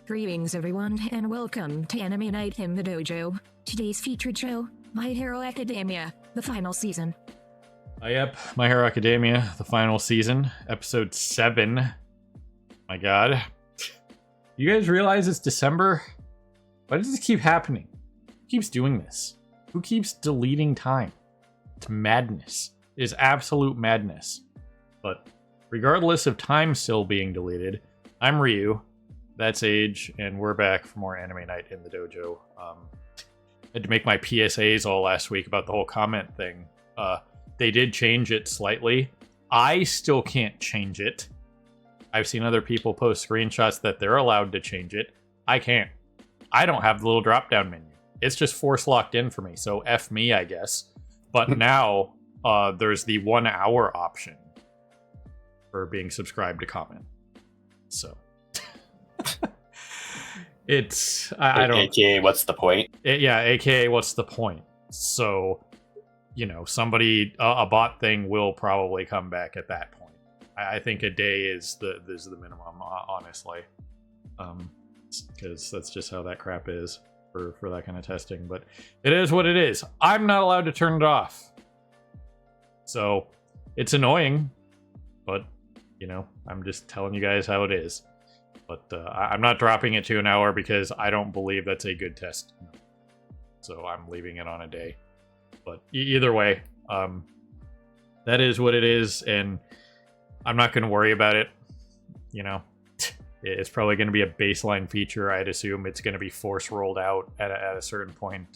Greetings everyone, and welcome to Anime Night in the Dojo. Today's featured show, My Hero Academia, the final season. Yep, My Hero Academia, the final season, episode 7. My god. You guys realize it's December? Why does this keep happening? Who keeps doing this? Who keeps deleting time? It's madness. It is absolute madness. But regardless of time still being deleted, I'm Ryu. That's Age, and we're back for more Anime Night in the Dojo. Had to make my PSAs all last week about the whole comment thing. They did change it slightly. I still can't change it. I've seen other people post screenshots that they're allowed to change it. I can't. I don't have the little drop-down menu. It's just force locked in for me, so F me, I guess. But now, there's the 1 hour option for being subscribed to comment. So... it's I don't AKA what's the point? AKA what's the point? So, somebody a bot thing will probably come back at that point. I think a day is the minimum, honestly, because that's just how that crap is for that kind of testing. But it is what it is. I'm not allowed to turn it off, so it's annoying. But I'm just telling you guys how it is. But I'm not dropping it to an hour because I don't believe that's a good test. So I'm leaving it on a day. But either way, that is what it is, and I'm not going to worry about it. It's probably going to be a baseline feature. I'd assume it's going to be force rolled out at a certain point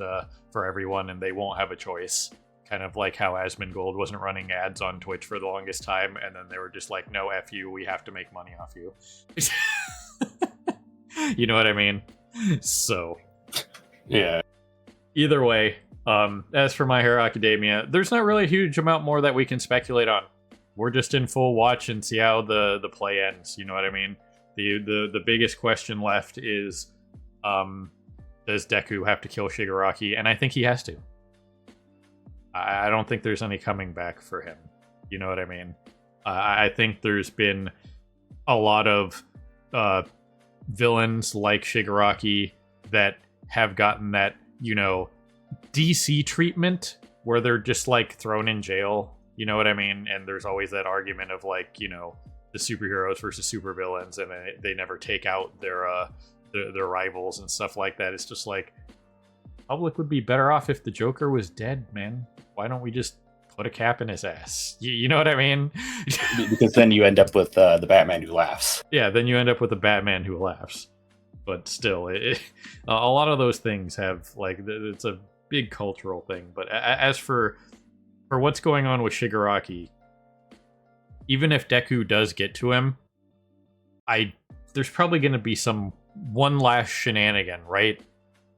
for everyone, and they won't have a choice. Kind of like how Asmongold wasn't running ads on Twitch for the longest time, and then they were just like, no, F you, we have to make money off you. You know what I mean? So, yeah. Either way, as for My Hero Academia, there's not really a huge amount more that we can speculate on. We're just in full watch and see how the play ends. You know what I mean? The biggest question left is, does Deku have to kill Shigaraki? And I think he has to. I don't think there's any coming back for him. You know what I mean? I think there's been a lot of villains like Shigaraki that have gotten that, DC treatment where they're just like thrown in jail. You know what I mean? And there's always that argument of like, the superheroes versus supervillains, and they never take out their rivals and stuff like that. It's just like, public would be better off if the Joker was dead, man. Why don't we just put a cap in his ass? You know what I mean? Because then you end up with the Batman who laughs. Yeah, then you end up with a Batman who laughs. But still, a lot of those things have, like, it's a big cultural thing. But as for what's going on with Shigaraki, even if Deku does get to him, there's probably going to be one last shenanigan, right?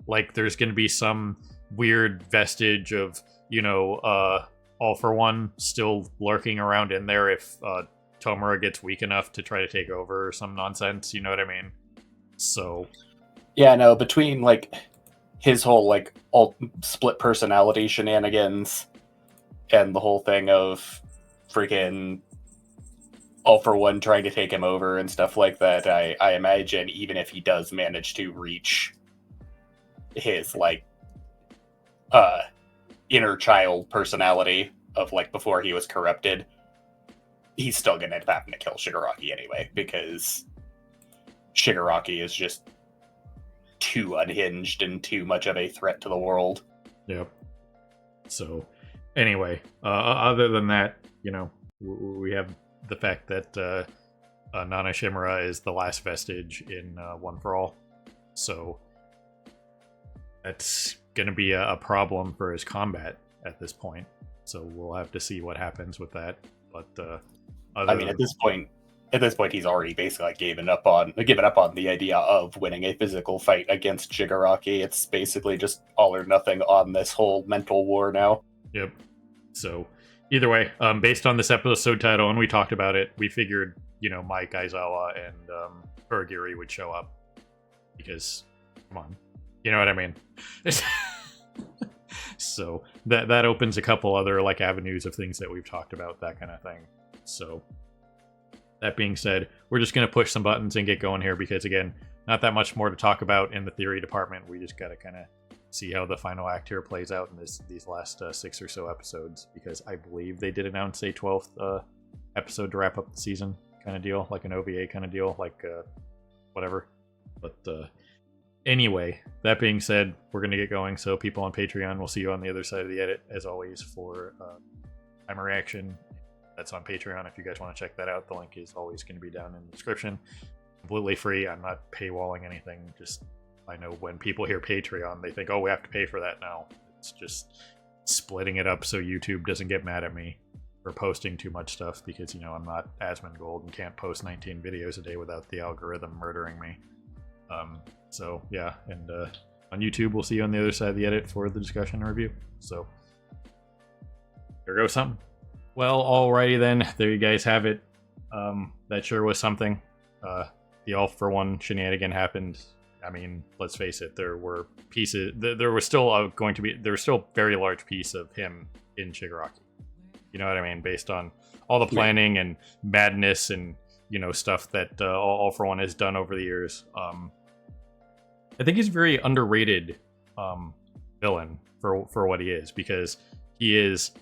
Like, there's going to be some weird vestige of, All For One still lurking around in there if Tomura gets weak enough to try to take over or some nonsense, you know what I mean? So... yeah, no, between, like, his whole, like, all split personality shenanigans and the whole thing of freaking All For One trying to take him over and stuff like that, I imagine even if he does manage to reach his, like, inner child personality of, like, before he was corrupted, he's still gonna end up having to kill Shigaraki anyway, because Shigaraki is just too unhinged and too much of a threat to the world. Yep. So, anyway, other than that, we have the fact that Nana Shimura is the last vestige in One For All. So, that's going to be a problem for his combat at this point. So we'll have to see what happens with that. But at this point, he's already basically like given up on the idea of winning a physical fight against Shigaraki. It's basically just all or nothing on this whole mental war now. Yep. So either way, based on this episode title, and we talked about it, we figured Mike Aizawa and Kurogiri would show up because, come on. You know what I mean? So that opens a couple other like avenues of things that we've talked about, that kind of thing. So that being said, we're just going to push some buttons and get going here because, again, not that much more to talk about in the theory department. We just got to kind of see how the final act here plays out in these last 6 or so episodes, because I believe they did announce a 12th episode to wrap up the season kind of deal, like an OVA kind of deal, like whatever. But anyway, that being said, we're going to get going. So people on Patreon, we'll see you on the other side of the edit, as always, for time of reaction. That's on Patreon if you guys want to check that out. The link is always going to be down in the description. Completely free. I'm not paywalling anything. Just, I know when people hear Patreon, they think, oh, we have to pay for that now. It's just splitting it up so YouTube doesn't get mad at me for posting too much stuff, because, you know, I'm not Asmongold and can't post 19 videos a day without the algorithm murdering me. So yeah, and on YouTube, we'll see you on the other side of the edit for the discussion and review. So there goes something. Well, alrighty then, there you guys have it. That sure was something. The All For One shenanigan happened. I mean, let's face it, there were pieces, there was still there was still a very large piece of him in Shigaraki. You know what I mean? Based on all the planning and madness and, you know, stuff that All For One has done over the years. I think he's a very underrated villain for what he is, because he is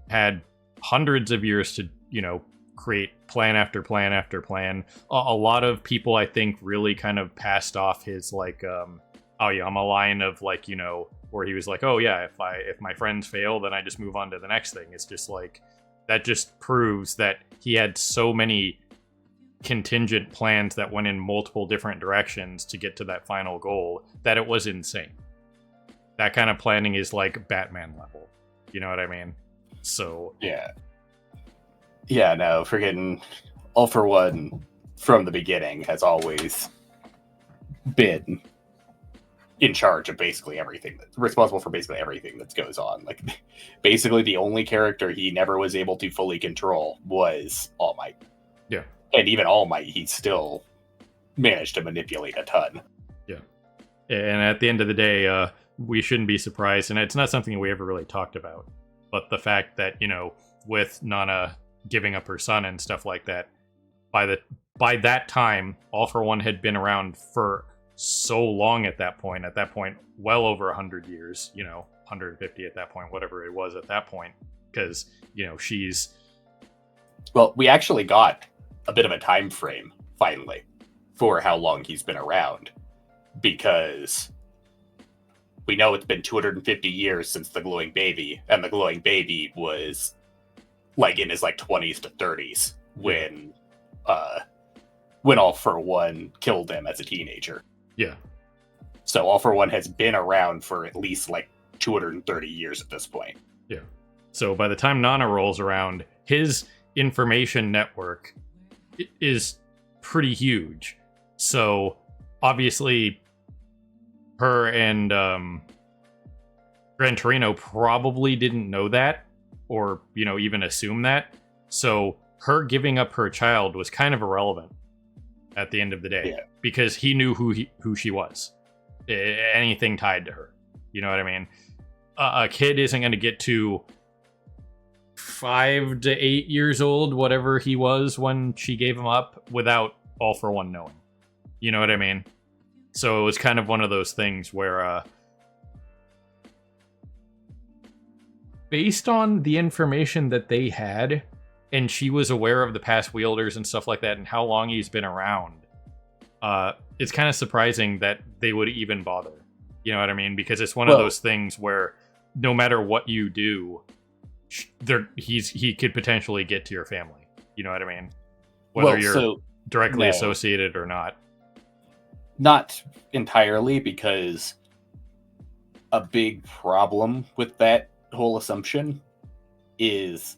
had hundreds of years to, you know, create plan after plan after plan. A lot of people, I think, really kind of passed off his like oh yeah, I'm a line of like, you know, where he was like, oh yeah, if my friends fail, then I just move on to the next thing. It's just like, that just proves that he had so many contingent plans that went in multiple different directions to get to that final goal that it was insane. That kind of planning is like Batman level. You know what I mean? So yeah, no, forgetting All For One from the beginning has always been in charge of basically everything, responsible for basically everything that goes on. Like, basically the only character he never was able to fully control was All Might. Yeah. And even All Might, he still managed to manipulate a ton. Yeah. And at the end of the day, we shouldn't be surprised, and it's not something we ever really talked about, but the fact that, you know, with Nana giving up her son and stuff like that, by that time, All For One had been around for so long at that point, well over 100 years, you know, 150 at that point, whatever it was at that point, because, you know, well, we actually got a bit of a time frame finally for how long he's been around, because we know it's been 250 years since the glowing baby, and the glowing baby was like in his like 20s to 30s when All For One killed him as a teenager. Yeah. So All For One has been around for at least like 230 years at this point. Yeah. So by the time Nana rolls around, his information network is pretty huge. So obviously her and Gran Torino probably didn't know that, or, you know, even assume that. So her giving up her child was kind of irrelevant at the end of the day, because he knew who she was. Anything tied to her. You know what I mean? A kid isn't going to get to 5 to 8 years old, whatever he was when she gave him up, without All For One knowing. You know what I mean? So it was kind of one of those things where, based on the information that they had, and she was aware of the past wielders and stuff like that, and how long he's been around, it's kind of surprising that they would even bother. You know what I mean? Because it's one of those things where no matter what you do, he could potentially get to your family. You know what I mean? Whether you're directly associated or not. Not entirely, because a big problem with that whole assumption is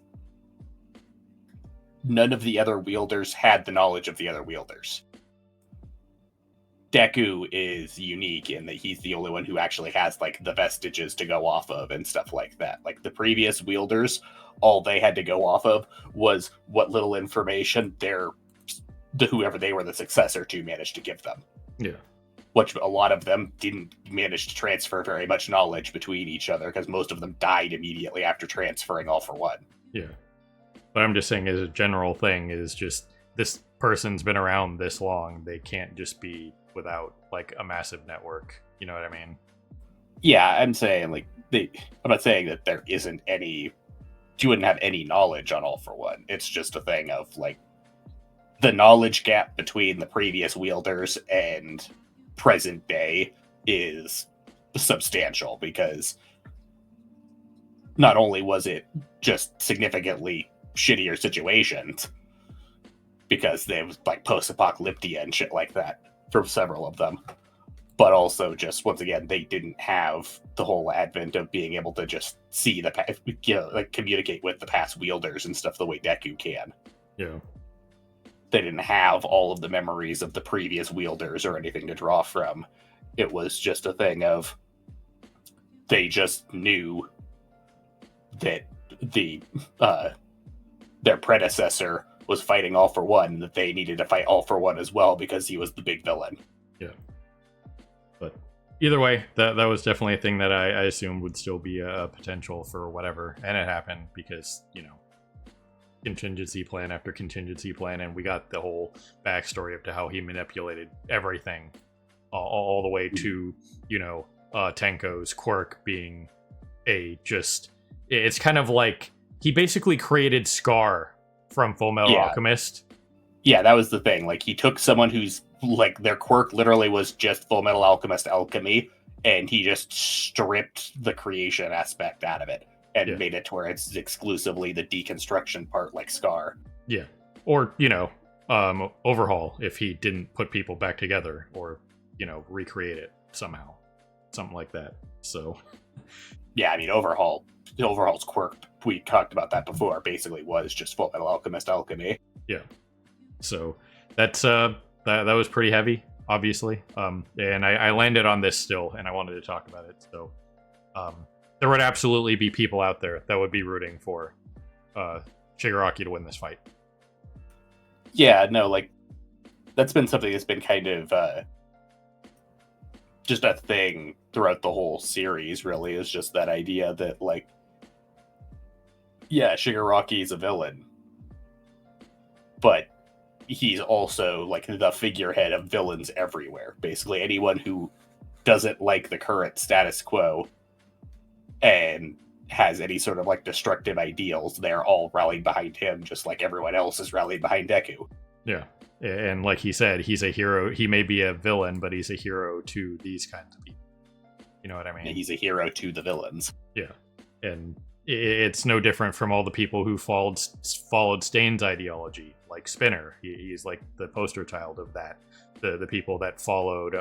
none of the other wielders had the knowledge of the other wielders. Deku is unique in that he's the only one who actually has like the vestiges to go off of and stuff like that. Like the previous wielders, all they had to go off of was what little information whoever they were the successor to managed to give them. Yeah. Which a lot of them didn't manage to transfer very much knowledge between each other, because most of them died immediately after transferring All For One. Yeah. But I'm just saying, as a general thing, is just this person's been around this long. They can't just be without like a massive network. You know what I mean? Yeah, I'm saying like I'm not saying that there isn't any. You wouldn't have any knowledge on All for One. It's just a thing of like the knowledge gap between the previous wielders and present day is substantial, because not only was it just significantly shittier situations, because they was like post-apocalyptia and shit like that for several of them, but also just once again they didn't have the whole advent of being able to just see the past, like communicate with the past wielders and stuff the way Deku can. Yeah. They didn't have all of the memories of the previous wielders or anything to draw from. It was just a thing of they just knew that their predecessor was fighting All for One, that they needed to fight All for One as well because he was the big villain. Yeah. But either way, that was definitely a thing that I assumed would still be a potential for whatever, and it happened because, you know, contingency plan after contingency plan, and we got the whole backstory of to how he manipulated everything, all the way to, you know, Tenko's quirk being it's kind of like he basically created Scar from Full Metal Alchemist. Yeah, that was the thing. Like, he took someone who's like their quirk literally was just Full Metal Alchemist alchemy, and he just stripped the creation aspect out of it and made it to where it's exclusively the deconstruction part, like Scar. Yeah, or, you know, Overhaul, if he didn't put people back together, or, you know, recreate it somehow, something like that. So yeah, I mean, Overhaul's quirk, we talked about that before, basically was just Full Metal Alchemist alchemy. Yeah, so that's that was pretty heavy, obviously, and I landed on this still, and I wanted to talk about it. So there would absolutely be people out there that would be rooting for Shigaraki to win this fight. Yeah, no, like, that's been something that's been kind of just a thing throughout the whole series, really, is just that idea that, like, yeah, Shigaraki is a villain, but he's also, like, the figurehead of villains everywhere. Basically, anyone who doesn't like the current status quo and has any sort of, like, destructive ideals, they're all rallied behind him, just like everyone else is rallied behind Deku. Yeah. And like he said, he's a hero. He may be a villain, but he's a hero to these kinds of people. You know what I mean? He's a hero to the villains. Yeah. And it's no different from all the people who followed Stain's ideology, like Spinner. He's like the poster child of that. The people that followed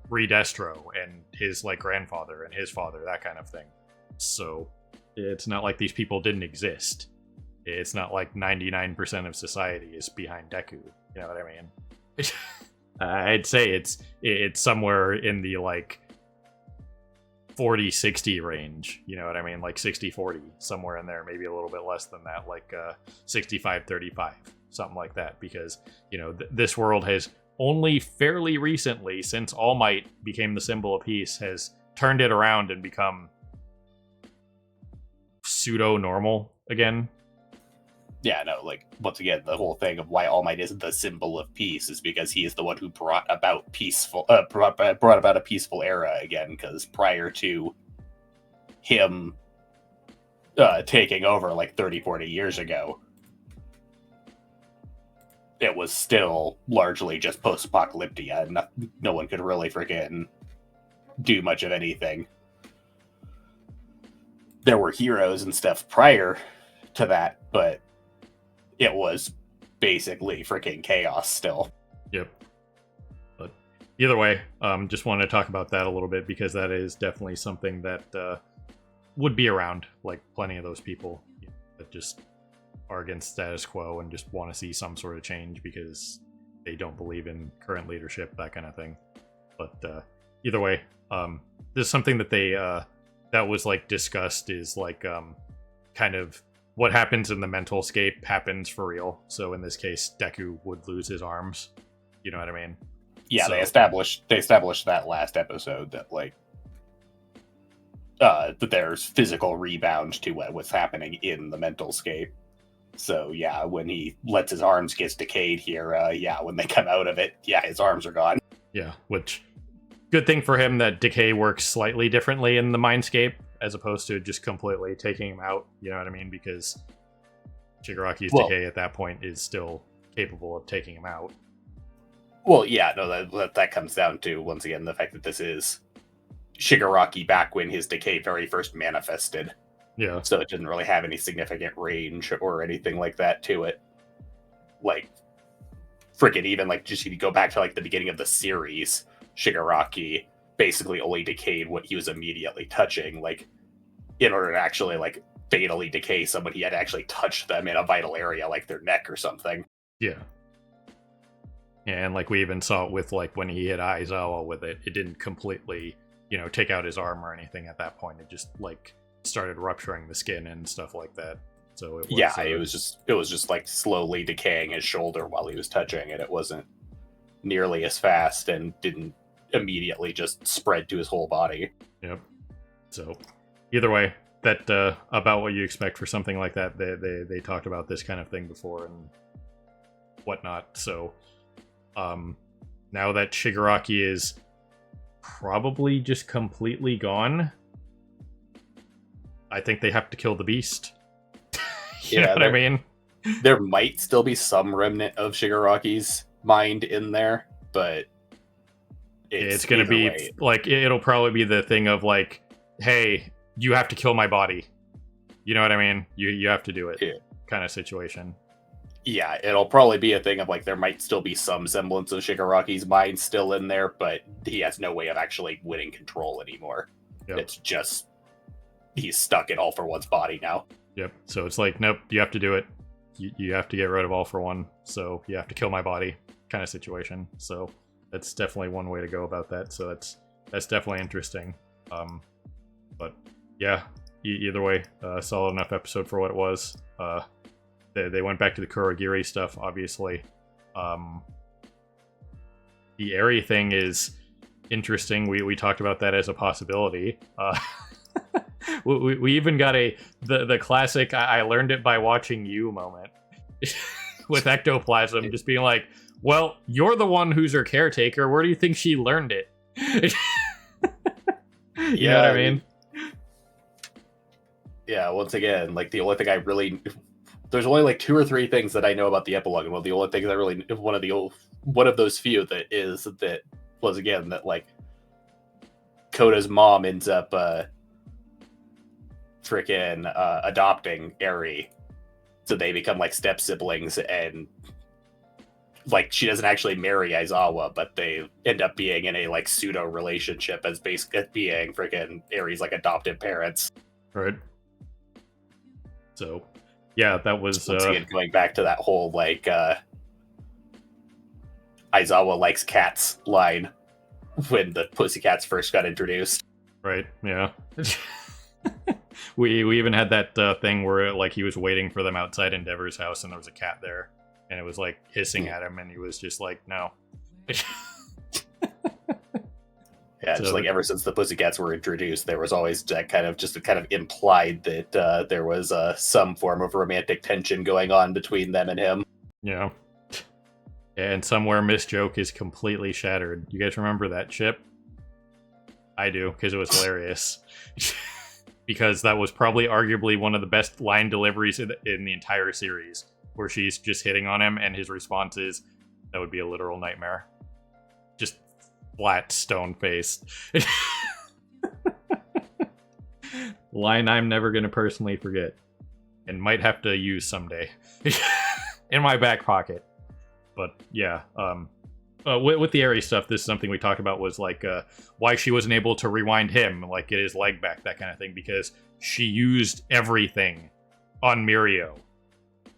Redestro and his like grandfather and his father, that kind of thing. So it's not like these people didn't exist. It's not like 99% of society is behind Deku. You know what I mean? I'd say it's somewhere in the like 40-60 range. You know what I mean? Like 60-40, somewhere in there, maybe a little bit less than that, like 65-35, something like that. Because, you know, this world has only fairly recently, since All Might became the symbol of peace, has turned it around and become pseudo-normal again. Yeah, no, like, once again, the whole thing of why All Might is the symbol of peace is because he is the one who brought about a peaceful era again, because prior to him taking over like 30-40 years ago, it was still largely just post-apocalyptia, and no one could really freaking do much of anything. There were heroes and stuff prior to that, but it was basically freaking chaos still. Yep. But either way, just wanted to talk about that a little bit, because that is definitely something that would be around, like plenty of those people that just are against status quo and just want to see some sort of change because they don't believe in current leadership, that kind of thing. But either way, there's something that they that was like discussed is like kind of what happens in the mental scape happens for real. So in this case, Deku would lose his arms. You know what I mean? Yeah, so they established that last episode that like that there's physical rebound to what's happening in the mental scape. So yeah, when he lets his arms get decayed here, when they come out of it, yeah, his arms are gone. Yeah, which good thing for him that decay works slightly differently in the Mindscape as opposed to just completely taking him out. You know what I mean? Because Shigaraki's decay at that point is still capable of taking him out. Well, yeah, no, that comes down to, once again, the fact that this is Shigaraki back when his decay very first manifested. Yeah. So it didn't really have any significant range or anything like that to it. Like, freaking even, like, just if you go back to, like, the beginning of the series, Shigaraki basically only decayed what he was immediately touching. Like, in order to actually, like, fatally decay someone, he had to actually touch them in a vital area, like their neck or something. Yeah. And, like, we even saw it with, like, when he hit Aizawa with it, it didn't completely, you know, take out his arm or anything at that point. It just, like, started rupturing the skin and stuff like that. So it was, it was just like slowly decaying his shoulder while he was touching it. It wasn't nearly as fast and didn't immediately just spread to his whole body. Yep. So either way, that about what you expect for something like that. They talked about this kind of thing before and whatnot. So now that Shigaraki is probably just completely gone, I think they have to kill the beast. You know what I mean? There might still be some remnant of Shigaraki's mind in there, but it's going to be like, it'll probably be the thing of like, hey, you have to kill my body. You know what I mean? You have to do it, kind of situation. Yeah, it'll probably be a thing of like, there might still be some semblance of Shigaraki's mind still in there, but he has no way of actually winning control anymore. Yep. It's just, he's stuck in All For One's body now. Yep. So it's like, nope, you have to do it. You have to get rid of All For One. So you have to kill my body, kind of situation. So that's definitely one way to go about that. So that's definitely interesting. But yeah, either way, solid enough episode for what it was. They went back to the Kurogiri stuff, obviously. The Eri thing is interesting. We talked about that as a possibility. We even got the classic I learned it by watching you moment with ectoplasm, just being like, well, you're the one who's her caretaker. Where do you think she learned it? You know what I mean? Yeah, once again, like the only thing there's only like 2 or 3 things that I know about the epilogue, and one of the only things one of those few that was again that like Koda's mom ends up adopting Eri, so they become like step siblings, and like she doesn't actually marry Aizawa, but they end up being in a like pseudo relationship as being freaking Eri's like adopted parents. Right. So yeah, that was once again going back to that whole like Aizawa likes cats line when the Pussycats first got introduced. Right. Yeah. We even had that thing where like he was waiting for them outside Endeavor's house, and there was a cat there, and it was like hissing at him, and he was just like, no. Yeah, so, just like ever since the Pussycats were introduced, there was always that kind of implied that there was some form of romantic tension going on between them and him. Yeah. And somewhere Miss Joke is completely shattered. You guys remember that chip? I do, because it was hilarious. Because that was probably arguably one of the best line deliveries in the entire series, where she's just hitting on him, and his response is, that would be a literal nightmare. Just flat stone face. Line I'm never going to personally forget, and might have to use someday. In my back pocket. But yeah, with the Eri stuff, this is something we talked about, was like why she wasn't able to rewind him, like get his leg back, that kind of thing, because she used everything on Mirio.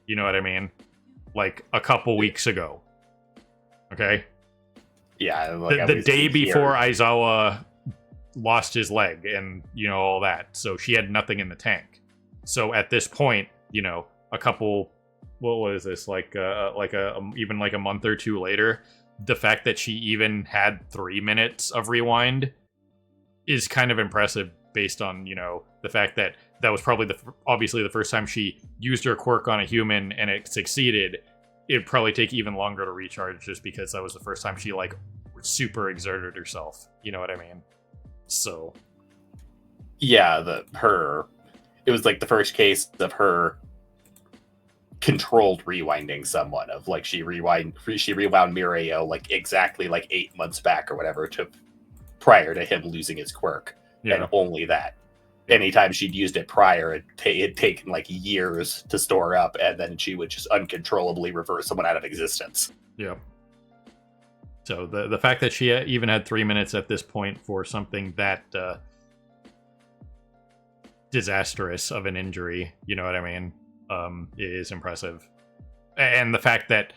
You know what I mean? Like a couple weeks ago. Okay? Yeah. Like the day before Aizawa lost his leg and, you know, all that. So she had nothing in the tank. So at this point, you know, a couple... What was this, even like a month or 2 later, the fact that she even had 3 minutes of rewind is kind of impressive, based on, you know, the fact that was probably obviously the first time she used her quirk on a human and it succeeded. It'd probably take even longer to recharge, just because that was the first time she like super exerted herself. You know what I mean? So Yeah, it was like the first case of her controlled rewinding someone, of like she rewound Mirio like exactly like 8 months back or whatever, to prior to him losing his quirk. yeah, And only that. Anytime she'd used it prior, it'd taken like years to store up, and then she would just uncontrollably reverse someone out of existence. yeah. So the fact that she even had 3 minutes at this point for something that disastrous of an injury, you know what I mean, is impressive. And the fact that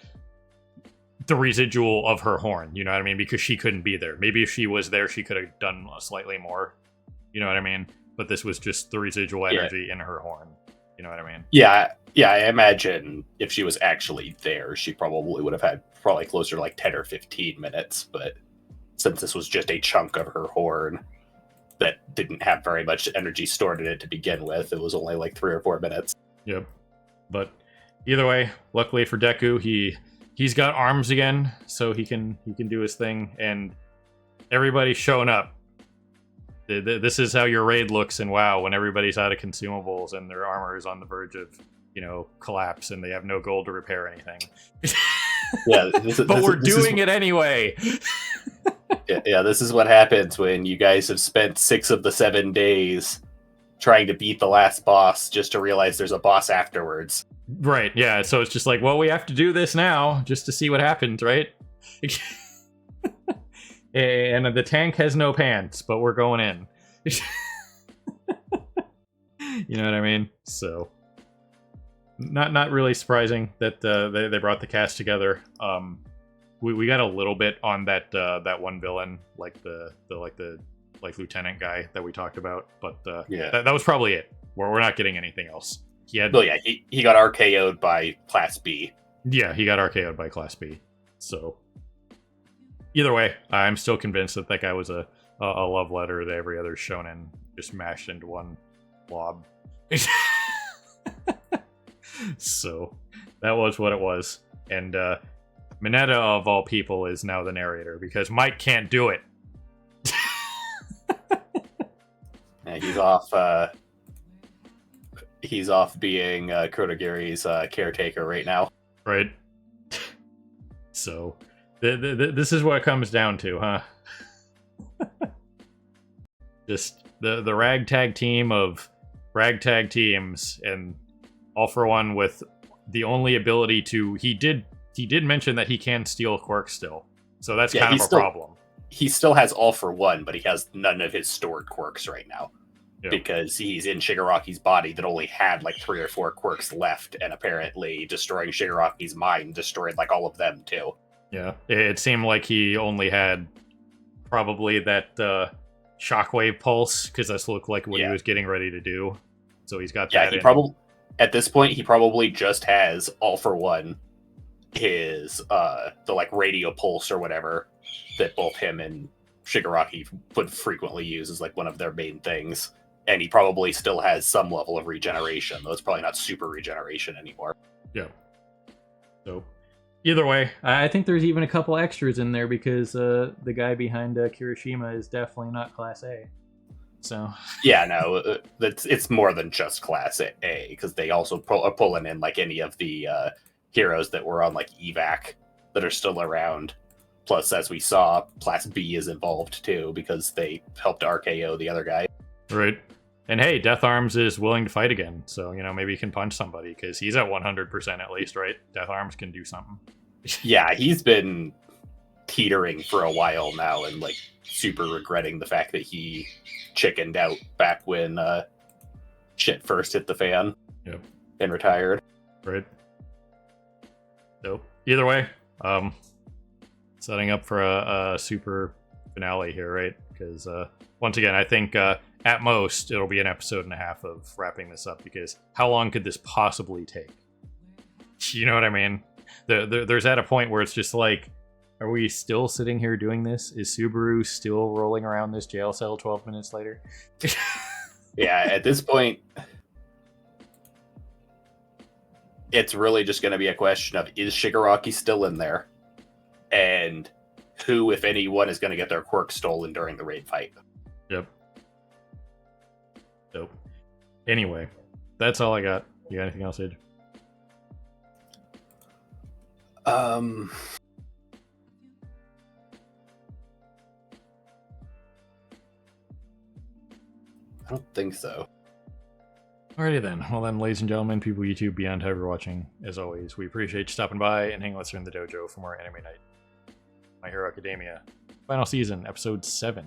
the residual of her horn, you know what I mean, because she couldn't be there. Maybe if she was there, she could have done slightly more, you know what I mean? But this was just the residual energy in her horn, you know what I mean? Yeah, I imagine if she was actually there, she probably would have had probably closer to like 10 or 15 minutes. But since this was just a chunk of her horn that didn't have very much energy stored in it to begin with, it was only like 3 or 4 minutes. Yep. But either way, luckily for Deku, he's got arms again, so he can do his thing, and everybody's showing up. This is how your raid looks in WoW when everybody's out of consumables and their armor is on the verge of, collapse, and they have no gold to repair anything. Yeah, but we're doing it anyway. Yeah, this is what happens when you guys have spent 6 of the 7 days trying to beat the last boss just to realize there's a boss afterwards. Right, yeah, so it's just like, well, we have to do this now just to see what happens, right? And the tank has no pants, but we're going in. You know what I mean? So, not really surprising that they brought the cast together. We got a little bit on that one villain, like the lieutenant guy that we talked about, but yeah, that was probably it. We're not getting anything else. He got RKO'd by Class B. Yeah, he got RKO'd by Class B. So either way, I'm still convinced that guy was a love letter to every other shonen just mashed into one blob. So that was what it was. And Mineta, of all people, is now the narrator because Mike can't do it. Yeah, he's off being Kurogiri's caretaker right now. Right. So this is what it comes down to, huh? Just the ragtag team of ragtag teams, and All For One with the only ability to... He did mention that he can steal quirks still, so that's kind of a problem. He still has All For One, but he has none of his stored quirks right now. Yep. Because he's in Shigaraki's body that only had like 3 or 4 quirks left, and apparently destroying Shigaraki's mind destroyed like all of them too. Yeah, it seemed like he only had probably that shockwave pulse, because that's looked like what he was getting ready to do. So he's got that. At this point he probably just has All For One, his the like radio pulse or whatever that both him and Shigaraki would frequently use as like one of their main things. And he probably still has some level of regeneration, though it's probably not super regeneration anymore. Yeah. So, either way, I think there's even a couple extras in there because the guy behind Kirishima is definitely not Class A. So. Yeah, no, it's more than just Class A, because they also are pulling in like any of the heroes that were on like evac that are still around. Plus, as we saw, Class B is involved too because they helped RKO the other guy. Right. And hey, Death Arms is willing to fight again, so maybe he can punch somebody because he's at 100% at least, right? Death Arms can do something. Yeah, he's been teetering for a while now and like super regretting the fact that he chickened out back when shit first hit the fan. Yep. And retired. Right. So either way, setting up for a super finale here, right? Because once again, I think at most it'll be an episode and a half of wrapping this up, because how long could this possibly take? You know what I mean? There's at a point where it's just like, are we still sitting here doing this? Is Subaru still rolling around this jail cell 12 minutes later? Yeah, at this point, it's really just going to be a question of, is Shigaraki still in there? And who, if anyone, is going to get their quirk stolen during the raid fight. Yep. Dope. Anyway, that's all I got. You got anything else, Age? I don't think so. Alrighty then. Well then, ladies and gentlemen, people YouTube beyond whoever watching, as always, we appreciate you stopping by and hanging with us here in the dojo for more Anime Night. My Hero Academia, final season, episode 7.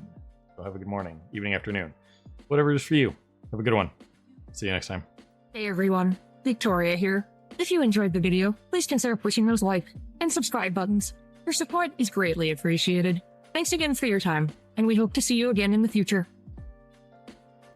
So have a good morning, evening, afternoon. Whatever it is for you. Have a good one. See you next time. Hey everyone, Victoria here. If you enjoyed the video, please consider pushing those like and subscribe buttons. Your support is greatly appreciated. Thanks again for your time, and we hope to see you again in the future.